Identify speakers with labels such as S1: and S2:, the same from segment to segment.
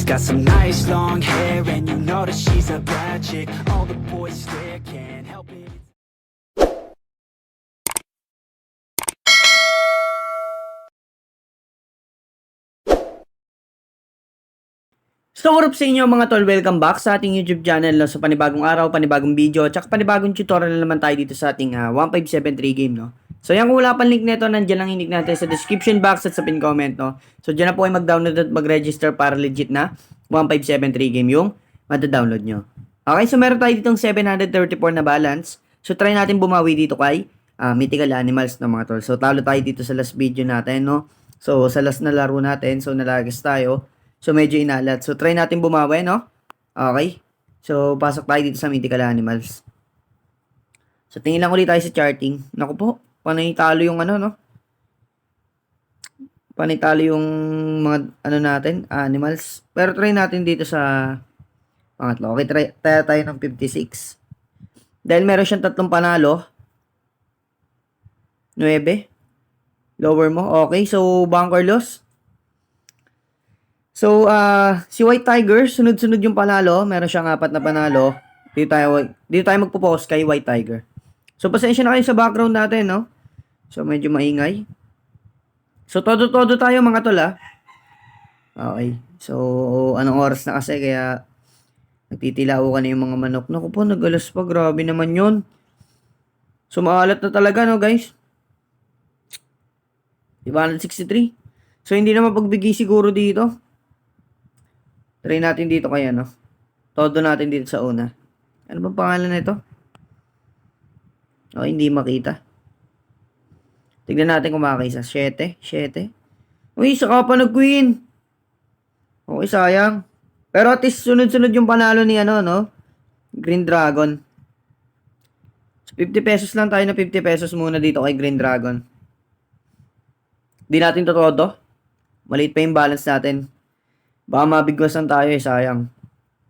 S1: She's got some nice long hair, and you know that she's a bad chick. All the boys stare, can't help it.
S2: So what up sa inyo mga tol, welcome back sa ating YouTube channel no? Sa panibagong araw, panibagong video, at panibagong tutorial na naman tayo dito sa ating 1573 game no. So yung kung wala pang link nito, nandiyan lang yung link natin sa description box at sa pin comment no. So dyan na po kayo mag-download at mag-register para legit na 1573 game yung mada-download nyo. Okay, so meron tayo ditong 734 na balance. So try natin bumawi dito kay Mythical Animals no mga tol. So talo tayo dito sa last video natin no. So sa last na laro natin, so nalagas tayo. So, medyo inalat. So, try natin bumawi, no? Okay. So, pasok tayo dito sa Mythical Animals. So, tingin lang ulit tayo sa charting. Naku po, panay talo yung ano, no? Panay talo yung mga, ano natin, animals. Pero try natin dito sa pangatlo. Okay, try tayo ng 56. Dahil meron siyang tatlong panalo. 9. Lower mo. Okay, so, bunker loss. So, si White Tiger, sunod-sunod yung panalo. Meron siyang 4 na panalo. Dito tayo magpo-focus kay White Tiger. So, pasensya na kayo sa background natin, no? So, medyo maingay. So, todo-todo tayo mga tol, Okay. So, anong oras na kasi, kaya nagtitilaw ka na yung mga manok. Naku po, nagalas pa. Grabe naman yun. So, maalat na talaga, no, guys? 163. So, hindi na mapagbigay siguro dito. Try natin dito kaya, no? Todo natin dito sa una. Ano bang pangalan na ito? Hindi makita. Tignan natin kung makakaisa. 7. Uy, saka pa nag-queen. Okay, sayang. Pero at least sunod-sunod yung panalo ni ano, no? Green Dragon. So, 50 pesos lang tayo na 50 pesos muna dito kay Green Dragon. Di natin to todo. Maliit pa yung balance natin. Baka mabigwasan tayo sayang.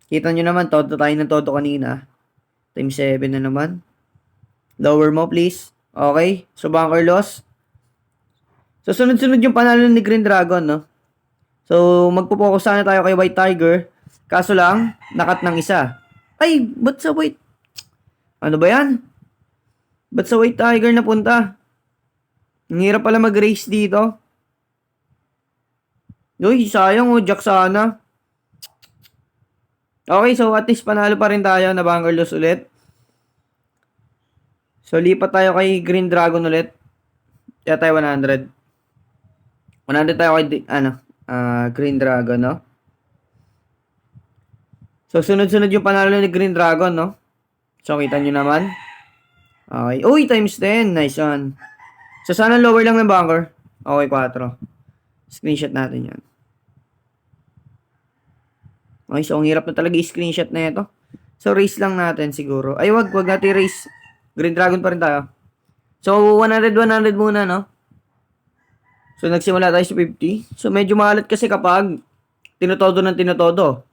S2: Kita nyo naman, todo tayo ng todo kanina. Times 7 na naman. Lower mo, please. Okay. So, bunker loss. So, sunod-sunod yung panalo ni Green Dragon, no? So, magpo-focus sana tayo kay White Tiger. Kaso lang, nakat ng isa. Ay, ba't sa White? Ano ba yan? Ba't sa White Tiger napunta? Ang hirap pala mag-race dito. Uy, sayang Jack sana. Okay, so at least panalo pa rin tayo na bunker loss ulit. So, lipat tayo kay Green Dragon ulit. Kaya tayo 100. 100 tayo kay, Green Dragon, no? So, sunod-sunod yung panalo ni Green Dragon, no? So, kita nyo naman. Okay. Uy, times 10. Nice one. So, sana lower lang ng bunker. Okay, 4. Screenshot natin yan. Okay, so ang hirap na talaga i-screenshot na ito. So, race lang natin siguro. Ay, wag natin race. Green Dragon pa rin tayo. So, 100 muna, no? So, nagsimula tayo sa 50. So, medyo maalat kasi kapag tinotodo ng tinotodo.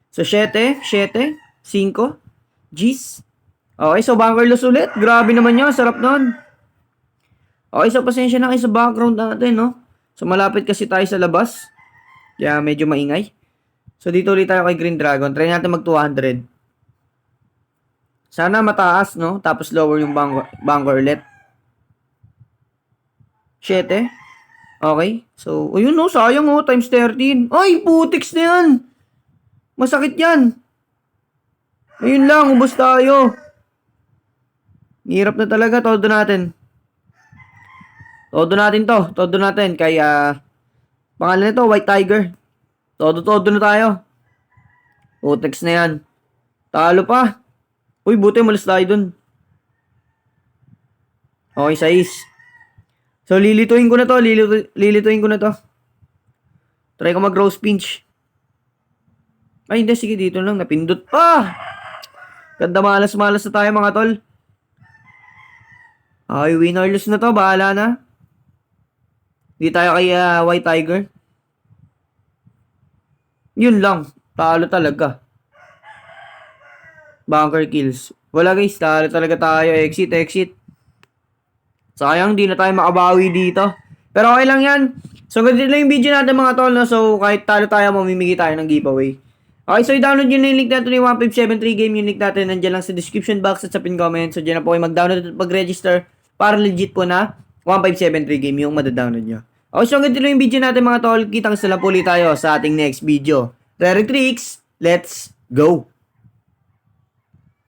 S2: So, 7, 5, Gs. Okay, so bunker loss ulit. Grabe naman yun. Sarap nun. Okay, so pasensya na kayo sa background natin, no? So, malapit kasi tayo sa labas. Kaya medyo maingay. So, dito ulit tayo kay Green Dragon. Try natin mag 200. Sana mataas, no? Tapos lower yung bunker ulit. 7. Okay. So, ayun, no? Sayang, times 13. Ay, putiks na yan. Masakit yan. Ayun lang, ubos tayo. Hirap na talaga. Todo natin. Todo natin to. Todo natin. Kaya, pangalan nito, White Tiger. Todo na tayo. Text na yan. Talo pa. Uy, buti malas tayo dun. Okay, 6. So, lilituin ko na to. Lilituin ko na to. Try ko mag-rose pinch. Ay, hindi. Sige, dito lang. Napindot pa. Ganda malas-malas na tayo, mga tol. Okay, winnerless na to. Bahala na. Hindi tayo kay White Tiger. Yun lang. Talo talaga. Bunker kills. Wala guys. Talo talaga tayo. Exit. Sayang, di na tayo makabawi dito. Pero okay lang yan. So, ganito lang yung video natin mga tol, no? So, kahit talo tayo, mamimigay tayo ng giveaway. Okay, so i-download nyo na yung link natin ni 1573 game. Yung link natin nandiyan lang sa description box at sa pin comment. So, dyan na po kayo mag-download at mag-register para legit po na 1573 game yung madadownload nyo. Okay, so ganito lang yung video natin mga tol. Kitang sa lang po ulit tayo sa ating next video. Rare Tricks, let's go!